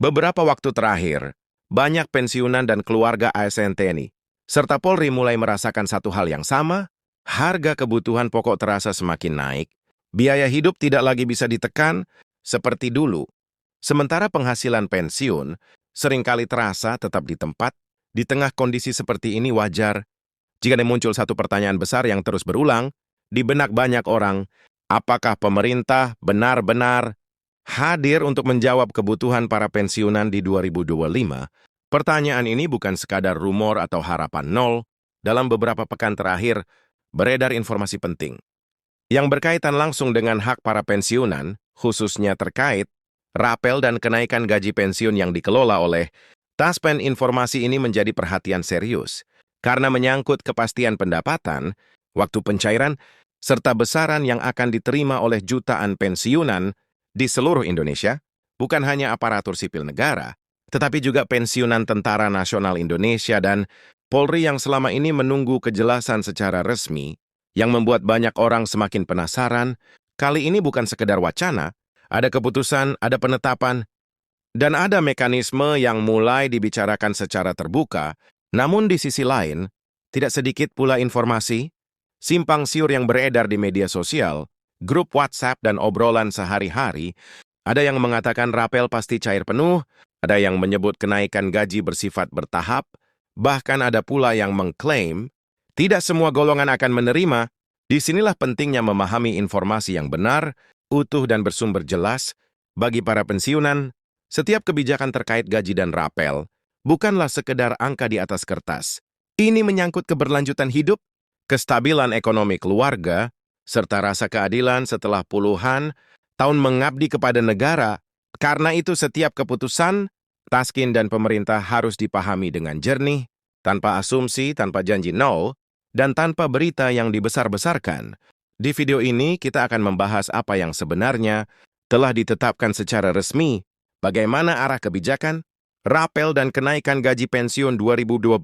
Beberapa waktu terakhir, banyak pensiunan dan keluarga ASN TNI, serta Polri mulai merasakan satu hal yang sama, harga kebutuhan pokok terasa semakin naik, biaya hidup tidak lagi bisa ditekan seperti dulu, sementara penghasilan pensiun seringkali terasa tetap di tempat. Di tengah kondisi seperti ini wajar jika muncul satu pertanyaan besar yang terus berulang di benak banyak orang, apakah pemerintah benar-benar hadir untuk menjawab kebutuhan para pensiunan di 2025? Pertanyaan ini bukan sekadar rumor atau harapan nol. Dalam beberapa pekan terakhir, beredar informasi penting yang berkaitan langsung dengan hak para pensiunan, khususnya terkait rapel dan kenaikan gaji pensiun yang dikelola oleh Taspen. Informasi ini menjadi perhatian serius karena menyangkut kepastian pendapatan, waktu pencairan, serta besaran yang akan diterima oleh jutaan pensiunan di seluruh Indonesia, bukan hanya aparatur sipil negara, tetapi juga pensiunan Tentara Nasional Indonesia dan Polri yang selama ini menunggu kejelasan secara resmi, yang membuat banyak orang semakin penasaran. Kali ini bukan sekedar wacana, ada keputusan, ada penetapan, dan ada mekanisme yang mulai dibicarakan secara terbuka. Namun di sisi lain, tidak sedikit pula informasi simpang siur yang beredar di media sosial, grup WhatsApp dan obrolan sehari-hari. Ada yang mengatakan rapel pasti cair penuh, ada yang menyebut kenaikan gaji bersifat bertahap, bahkan ada pula yang mengklaim tidak semua golongan akan menerima. Disinilah pentingnya memahami informasi yang benar, utuh dan bersumber jelas. Bagi para pensiunan, setiap kebijakan terkait gaji dan rapel bukanlah sekedar angka di atas kertas. Ini menyangkut keberlanjutan hidup, kestabilan ekonomi keluarga, serta rasa keadilan setelah puluhan tahun mengabdi kepada negara. Karena itu setiap keputusan, Taskin dan pemerintah harus dipahami dengan jernih, tanpa asumsi, tanpa janji nol, dan tanpa berita yang dibesar-besarkan. Di video ini kita akan membahas apa yang sebenarnya telah ditetapkan secara resmi, bagaimana arah kebijakan, rapel dan kenaikan gaji pensiun 2025,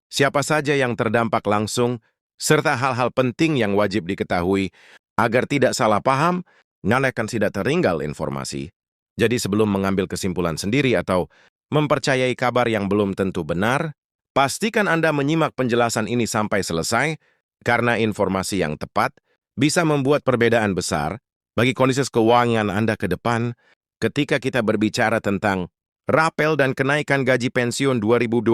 siapa saja yang terdampak langsung, serta hal-hal penting yang wajib diketahui agar tidak salah paham, nyalakan tidak tertinggal informasi. Jadi sebelum mengambil kesimpulan sendiri atau mempercayai kabar yang belum tentu benar, pastikan Anda menyimak penjelasan ini sampai selesai, karena informasi yang tepat bisa membuat perbedaan besar bagi kondisi keuangan Anda ke depan. Ketika kita berbicara tentang rapel dan kenaikan gaji pensiun 2025,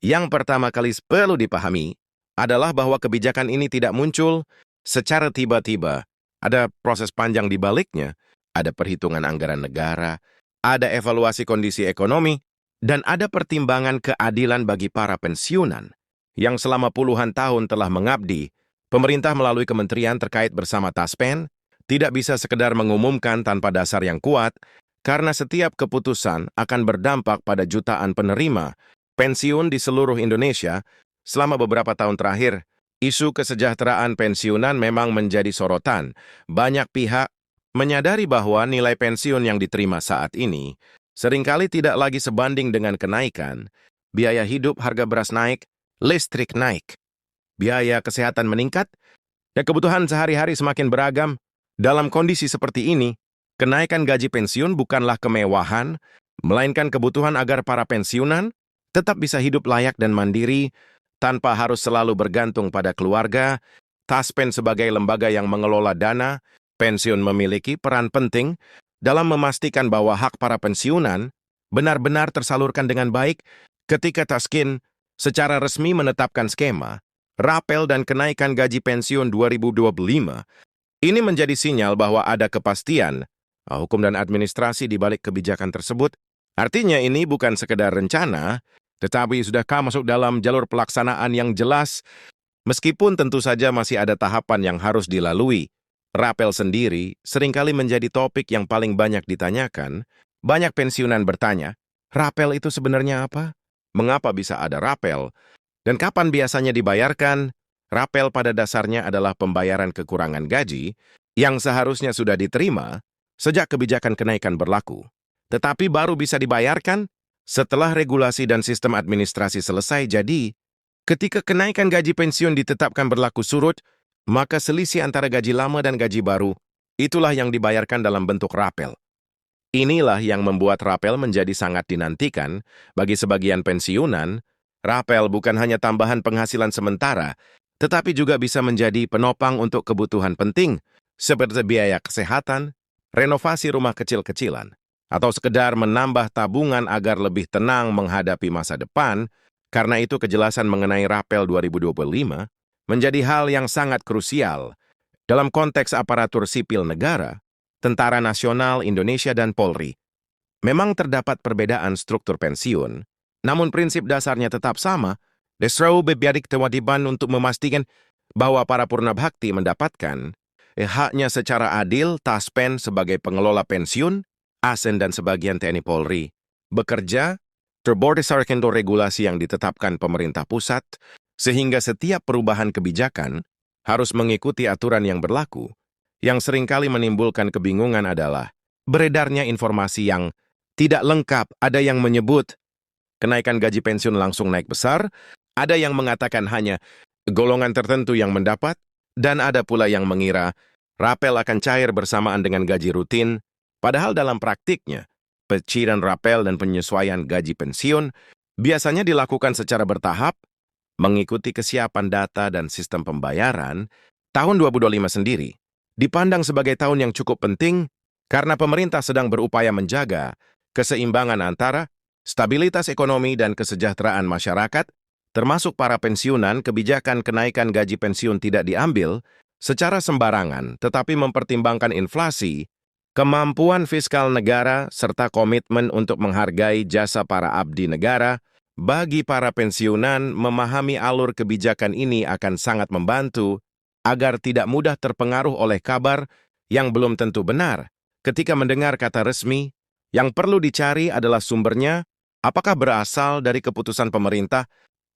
yang pertama kali perlu dipahami adalah bahwa kebijakan ini tidak muncul secara tiba-tiba. Ada proses panjang di baliknya, ada perhitungan anggaran negara, ada evaluasi kondisi ekonomi, dan ada pertimbangan keadilan bagi para pensiunan yang selama puluhan tahun telah mengabdi. Pemerintah melalui kementerian terkait bersama Taspen tidak bisa sekedar mengumumkan tanpa dasar yang kuat, karena setiap keputusan akan berdampak pada jutaan penerima pensiun di seluruh Indonesia. Selama beberapa tahun terakhir, isu kesejahteraan pensiunan memang menjadi sorotan. Banyak pihak menyadari bahwa nilai pensiun yang diterima saat ini seringkali tidak lagi sebanding dengan kenaikan. Biaya hidup, harga beras naik, listrik naik, biaya kesehatan meningkat, dan kebutuhan sehari-hari semakin beragam. Dalam kondisi seperti ini, kenaikan gaji pensiun bukanlah kemewahan, melainkan kebutuhan agar para pensiunan tetap bisa hidup layak dan mandiri, tanpa harus selalu bergantung pada keluarga. Taspen sebagai lembaga yang mengelola dana pensiun memiliki peran penting dalam memastikan bahwa hak para pensiunan benar-benar tersalurkan dengan baik. Ketika Taskin secara resmi menetapkan skema rapel dan kenaikan gaji pensiun 2025, ini menjadi sinyal bahwa ada kepastian hukum dan administrasi di balik kebijakan tersebut. Artinya ini bukan sekedar rencana, tetapi sudah masuk dalam jalur pelaksanaan yang jelas. Meskipun tentu saja masih ada tahapan yang harus dilalui, rapel sendiri seringkali menjadi topik yang paling banyak ditanyakan. Banyak pensiunan bertanya, rapel itu sebenarnya apa? Mengapa bisa ada rapel? Dan kapan biasanya dibayarkan? Rapel pada dasarnya adalah pembayaran kekurangan gaji yang seharusnya sudah diterima sejak kebijakan kenaikan berlaku, tetapi baru bisa dibayarkan setelah regulasi dan sistem administrasi selesai. Jadi, ketika kenaikan gaji pensiun ditetapkan berlaku surut, maka selisih antara gaji lama dan gaji baru, itulah yang dibayarkan dalam bentuk rapel. Inilah yang membuat rapel menjadi sangat dinantikan bagi sebagian pensiunan. Rapel bukan hanya tambahan penghasilan sementara, tetapi juga bisa menjadi penopang untuk kebutuhan penting seperti biaya kesehatan, renovasi rumah kecil-kecilan, atau sekedar menambah tabungan agar lebih tenang menghadapi masa depan. Karena itu kejelasan mengenai rapel 2025 menjadi hal yang sangat krusial dalam konteks aparatur sipil negara, Tentara Nasional Indonesia dan Polri. Memang terdapat perbedaan struktur pensiun, namun prinsip dasarnya tetap sama. Desrau bebiadik kewajiban untuk memastikan bahwa para purna bakti mendapatkan haknya secara adil. Taspen sebagai pengelola pensiun, ASN dan sebagian TNI Polri bekerja berdasarkan regulasi yang ditetapkan pemerintah pusat, sehingga setiap perubahan kebijakan harus mengikuti aturan yang berlaku. Yang seringkali menimbulkan kebingungan adalah beredarnya informasi yang tidak lengkap. Ada yang menyebut kenaikan gaji pensiun langsung naik besar, ada yang mengatakan hanya golongan tertentu yang mendapat, dan ada pula yang mengira rapel akan cair bersamaan dengan gaji rutin, padahal dalam praktiknya, pencairan rapel dan penyesuaian gaji pensiun biasanya dilakukan secara bertahap, mengikuti kesiapan data dan sistem pembayaran. Tahun 2025 sendiri dipandang sebagai tahun yang cukup penting karena pemerintah sedang berupaya menjaga keseimbangan antara stabilitas ekonomi dan kesejahteraan masyarakat, termasuk para pensiunan. Kebijakan kenaikan gaji pensiun tidak diambil secara sembarangan, tetapi mempertimbangkan inflasi, kemampuan fiskal negara, serta komitmen untuk menghargai jasa para abdi negara. Bagi para pensiunan, memahami alur kebijakan ini akan sangat membantu agar tidak mudah terpengaruh oleh kabar yang belum tentu benar. Ketika mendengar kata resmi, yang perlu dicari adalah sumbernya, apakah berasal dari keputusan pemerintah,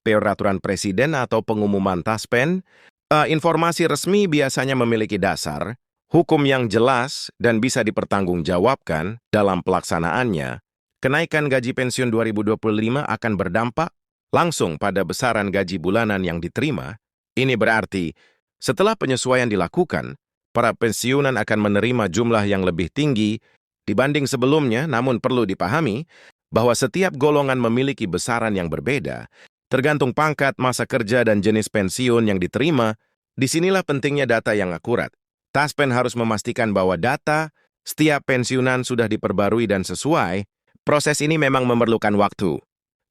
peraturan presiden, atau pengumuman Taspen. Informasi resmi biasanya memiliki dasar hukum yang jelas dan bisa dipertanggungjawabkan dalam pelaksanaannya. Kenaikan gaji pensiun 2025 akan berdampak langsung pada besaran gaji bulanan yang diterima. Ini berarti setelah penyesuaian dilakukan, para pensiunan akan menerima jumlah yang lebih tinggi dibanding sebelumnya, namun perlu dipahami bahwa setiap golongan memiliki besaran yang berbeda, tergantung pangkat, masa kerja, dan jenis pensiun yang diterima. Disinilah pentingnya data yang akurat. Taspen harus memastikan bahwa data setiap pensiunan sudah diperbarui dan sesuai. Proses ini memang memerlukan waktu,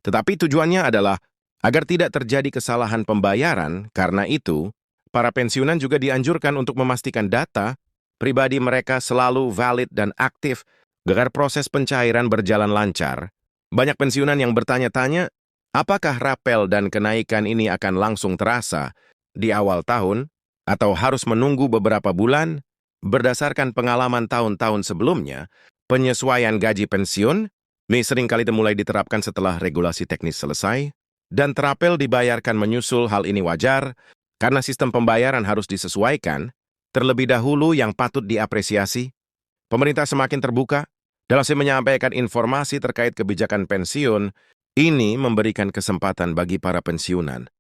tetapi tujuannya adalah agar tidak terjadi kesalahan pembayaran. Karena itu, para pensiunan juga dianjurkan untuk memastikan data pribadi mereka selalu valid dan aktif agar proses pencairan berjalan lancar. Banyak pensiunan yang bertanya-tanya, apakah rapel dan kenaikan ini akan langsung terasa di awal tahun atau harus menunggu beberapa bulan? Berdasarkan pengalaman tahun-tahun sebelumnya, penyesuaian gaji pensiun ini seringkali mulai diterapkan setelah regulasi teknis selesai, dan terapel dibayarkan menyusul. Hal ini wajar, karena sistem pembayaran harus disesuaikan. Terlebih dahulu, yang patut diapresiasi, pemerintah semakin terbuka dalam menyampaikan informasi terkait kebijakan pensiun. Ini memberikan kesempatan bagi para pensiunan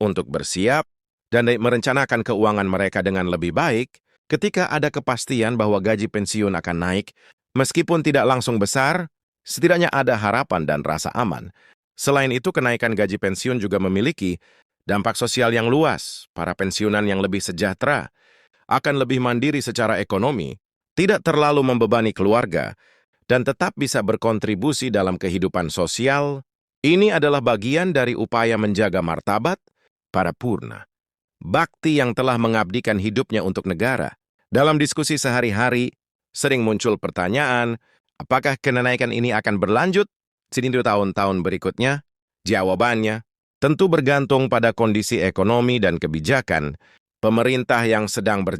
untuk bersiap dan merencanakan keuangan mereka dengan lebih baik ketika ada kepastian bahwa gaji pensiun akan naik. Meskipun tidak langsung besar, setidaknya ada harapan dan rasa aman. Selain itu, kenaikan gaji pensiun juga memiliki dampak sosial yang luas. Para pensiunan yang lebih sejahtera akan lebih mandiri secara ekonomi, tidak terlalu membebani keluarga, dan tetap bisa berkontribusi dalam kehidupan sosial. Ini adalah bagian dari upaya menjaga martabat para purna bakti yang telah mengabdikan hidupnya untuk negara. Dalam diskusi sehari-hari, sering muncul pertanyaan, apakah kenaikan ini akan berlanjut di tahun-tahun berikutnya? Jawabannya tentu bergantung pada kondisi ekonomi dan kebijakan pemerintah yang sedang berjalan.